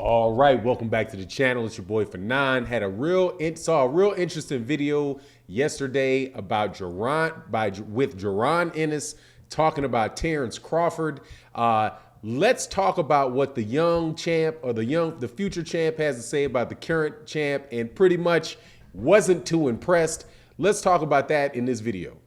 All right, welcome back to the channel. It's your boy Fanon. Saw a real interesting video yesterday about Jaron Ennis talking about Terence Crawford. Let's talk about what the young champ or the future champ has to say about the current champ, and pretty much wasn't too impressed. Let's talk about that in this video.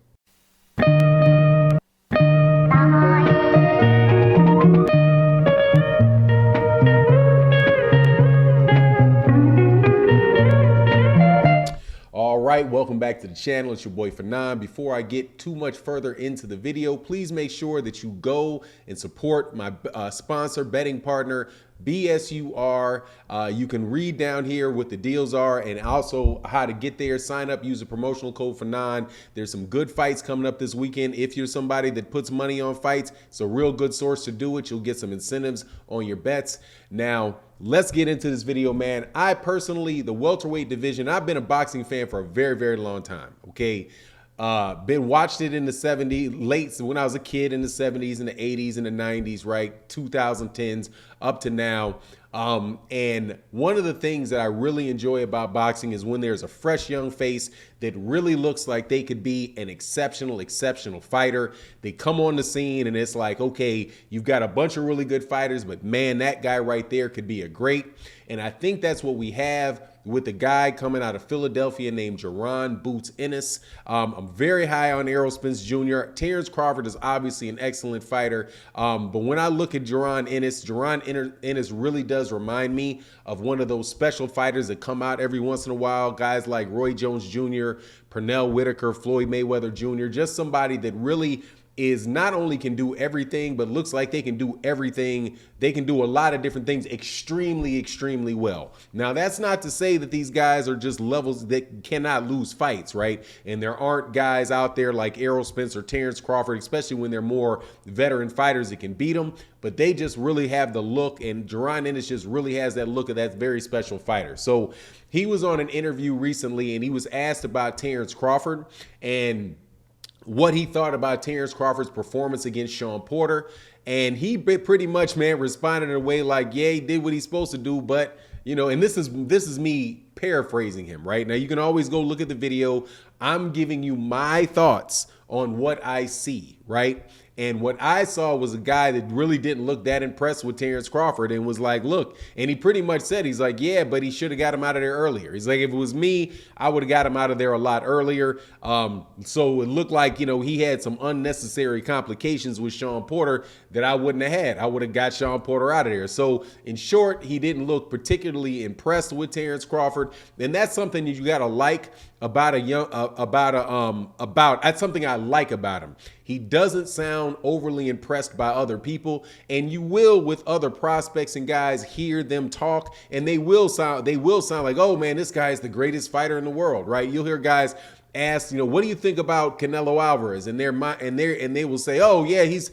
All right, welcome back to the channel. It's your boy Fanon. Before I get too much further into the video, please make sure that you go and support my sponsor, betting partner, BSUR. You can read down here what the deals are and also how to get there. Sign up, use the promotional code Fanon. There's some good fights coming up this weekend. If you're somebody that puts money on fights, it's a real good source to do it. You'll get some incentives on your bets. Now, let's get into this video, man. I personally, the welterweight division, I've been a boxing fan for a very, very long time, okay? Watched it in the 70s, when I was a kid, in the 70s and the 80s and the 90s, right? 2010s up to now. And one of the things that I really enjoy about boxing is when there's a fresh young face that really looks like they could be an exceptional fighter. They come on the scene and it's like, okay, you've got a bunch of really good fighters, but man, that guy right there could be a great. And I think that's what we have with the guy coming out of Philadelphia named Jaron "Boots" Ennis. I'm very high on Errol Spence Jr. Terence Crawford is obviously an excellent fighter. But when I look at Jaron Ennis really does remind me of one of those special fighters that come out every once in a while. Guys like Roy Jones Jr., Pernell Whitaker, Floyd Mayweather Jr., just somebody that really is not only can do everything, but looks like they can do everything. They can do a lot of different things extremely well. Now, that's not to say that these guys are just levels that cannot lose fights, right? And there aren't guys out there like Errol Spence or Terence Crawford, especially when they're more veteran fighters that can beat them, but they just really have the look, and Jaron Ennis just really has that look of that very special fighter. So he was on an interview recently and he was asked about Terence Crawford and what he thought about Terence Crawford's performance against Shawn Porter. And he pretty much, man, responded in a way like, yeah, he did what he's supposed to do, but, you know, and this is me paraphrasing him, right? Now, you can always go look at the video. I'm giving you my thoughts on what I see, right? And what I saw was a guy that really didn't look that impressed with Terence Crawford and was like, look, and he pretty much said, he's like, yeah, but he should have got him out of there earlier. He's like, if it was me, I would have got him out of there a lot earlier. So it looked like, you know, he had some unnecessary complications with Shawn Porter that I wouldn't have had. I would have got Shawn Porter out of there. So in short, he didn't look particularly impressed with Terence Crawford. And that's something that you got to like about that's something I like about him. He doesn't sound overly impressed by other people, and you will, with other prospects and guys, hear them talk, and they will sound like, oh man, this guy is the greatest fighter in the world, right? You'll hear guys ask, you know, what do you think about Canelo Alvarez? And they will say, oh yeah, he's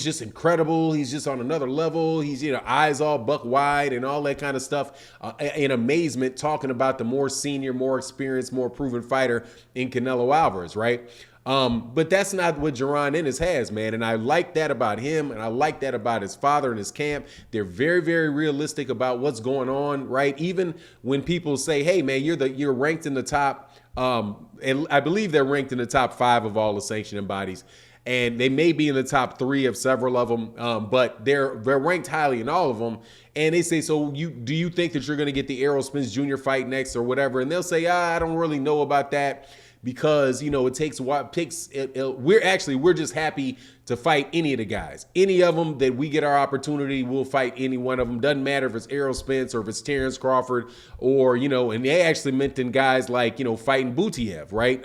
just incredible. He's just on another level. He's, you know, eyes all buck wide and all that kind of stuff, in amazement, talking about the more senior, more experienced, more proven fighter in Canelo Alvarez, right? But that's not what Jaron Ennis has, man. And I like that about him, and I like that about his father and his camp. They're very, very realistic about what's going on, right? Even when people say, hey man, you're ranked in the top, and I believe they're ranked in the top 5 of all the sanctioning bodies, and they may be in the top 3 of several of them, but they're ranked highly in all of them. And they say, so do you think that you're going to get the Errol Spence Jr. fight next or whatever? And they'll say, I don't really know about that, because, you know, it takes what picks. We're just happy to fight any of the guys. Any of them that we get our opportunity, we'll fight any one of them. Doesn't matter if it's Errol Spence or if it's Terence Crawford, or, you know, and they actually mentioned guys like, you know, fighting Butiev, right?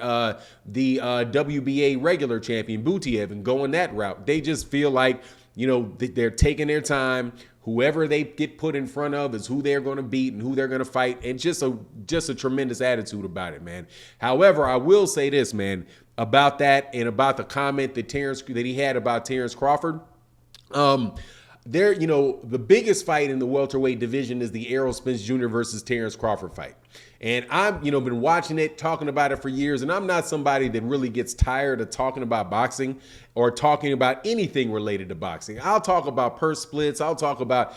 The WBA regular champion Butiev, and going that route. They just feel like, you know, they're taking their time. Whoever they get put in front of is who they're going to beat and who they're going to fight, and just a tremendous attitude about it, man. However, I will say this, man, about that and about the comment that he had about Terence Crawford. The biggest fight in the welterweight division is the Errol Spence Jr. versus Terence Crawford fight. And I've, been watching it, talking about it for years. And I'm not somebody that really gets tired of talking about boxing or talking about anything related to boxing. I'll talk about purse splits. I'll talk about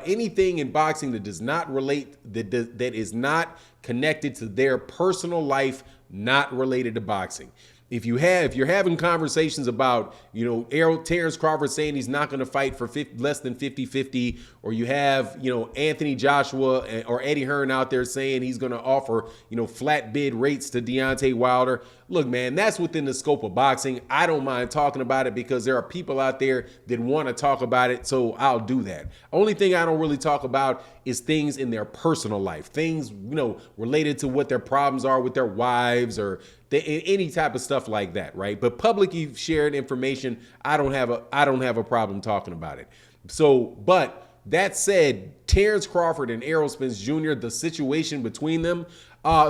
anything in boxing that does not relate, that is not connected to their personal life, not related to boxing. If you're having conversations about, Terence Crawford saying he's not going to fight for less than 50-50, or you have, Anthony Joshua or Eddie Hearn out there saying he's going to offer, flat bid rates to Deontay Wilder. Look, man, that's within the scope of boxing. I don't mind talking about it because there are people out there that want to talk about it, so I'll do that. Only thing I don't really talk about is things in their personal life, things, related to what their problems are with their wives or any type of stuff like that, right? But publicly shared information, I don't have a problem talking about it. So, but that said, Terence Crawford and Errol Spence Jr., the situation between them,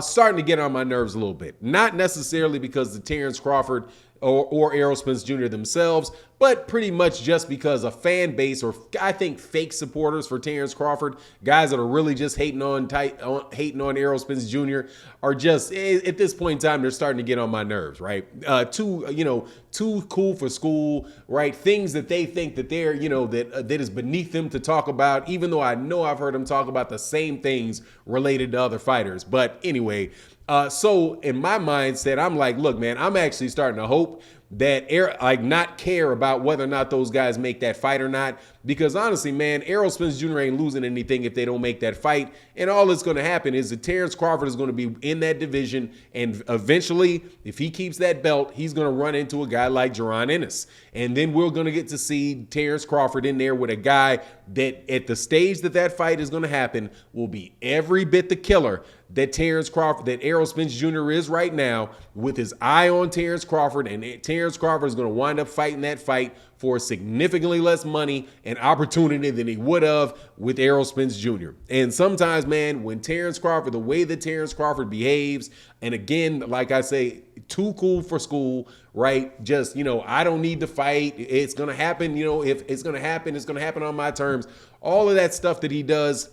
starting to get on my nerves a little bit. Not necessarily because of Terence Crawford or Errol Spence Jr. themselves, but pretty much just because a fan base, or I think fake supporters for Terence Crawford, guys that are really just hating on Errol Spence Jr., are just, at this point in time, they're starting to get on my nerves, right? Too cool for school, right? Things that they think that they're, that is beneath them to talk about, even though I know I've heard them talk about the same things related to other fighters. But anyway, so in my mindset, I'm like, look, man, I'm actually starting to hope that not care about whether or not those guys make that fight or not. Because honestly, man, Errol Spence Jr. ain't losing anything if they don't make that fight. And all that's going to happen is that Terence Crawford is going to be in that division. And eventually, if he keeps that belt, he's going to run into a guy like Jaron Ennis. And then we're going to get to see Terence Crawford in there with a guy that at the stage that fight is going to happen will be every bit the killer that Errol Spence Jr. is right now, with his eye on Terence Crawford. And Terence Crawford is going to wind up fighting that fight for significantly less money and opportunity than he would have with Errol Spence Jr. And sometimes, man, when the way that Terence Crawford behaves, and again, like I say, too cool for school, right? Just, I don't need to fight. It's going to happen. If it's going to happen, it's going to happen on my terms. All of that stuff that he does,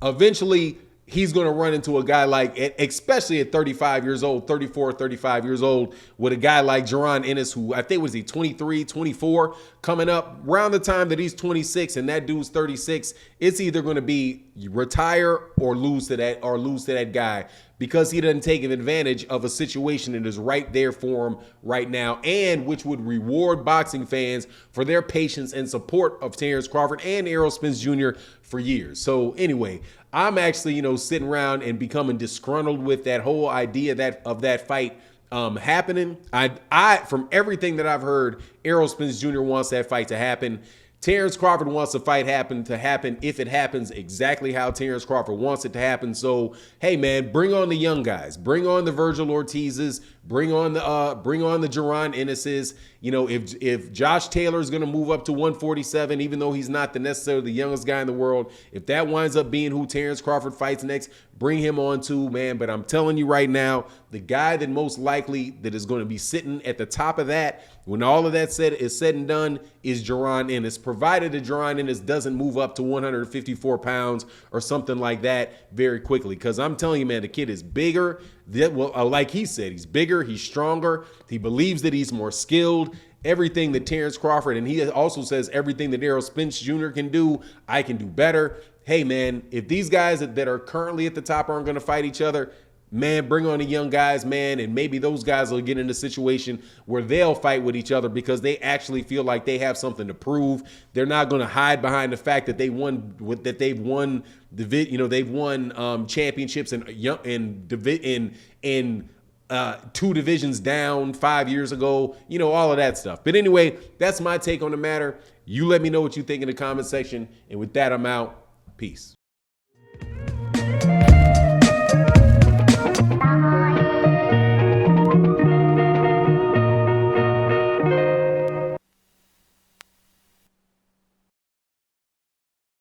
eventually he's going to run into a guy like, especially at 35 years old, 34, 35 years old, with a guy like Jaron Ennis, who I think was 23, 24, coming up around the time that he's 26 and that dude's 36. It's either going to be retire or lose to that guy, because he doesn't take advantage of a situation that is right there for him right now, and which would reward boxing fans for their patience and support of Terence Crawford and Errol Spence Jr. for years. So anyway, I'm actually, sitting around and becoming disgruntled with that whole idea of that fight happening. I from everything that I've heard, Errol Spence Jr. wants that fight to happen. Terence Crawford wants the fight to happen if it happens exactly how Terence Crawford wants it to happen. So, hey, man, bring on the young guys. Bring on the Virgil Ortizes. Bring on the Jaron Ennises. If Josh Taylor is going to move up to 147, even though he's not necessarily the youngest guy in the world, if that winds up being who Terence Crawford fights next, bring him on too, man. But I'm telling you right now, the guy that most likely that is going to be sitting at the top of that when all of that is said and done is Jaron Ennis, provided that Jaron Ennis doesn't move up to 154 pounds or something like that very quickly. Because I'm telling you, man, the kid is bigger. Like he said, he's bigger, he's stronger, he believes that he's more skilled. Everything that Terence Crawford, and he also says everything that Errol Spence Jr. can do, I can do better. Hey, man, if these guys that are currently at the top aren't going to fight each other, man, bring on the young guys, man, and maybe those guys will get in a situation where they'll fight with each other because they actually feel like they have something to prove. They're not going to hide behind the fact that they've won championships in two divisions down 5 years ago, all of that stuff. But anyway, that's my take on the matter. You let me know what you think in the comment section. And with that, I'm out. Peace.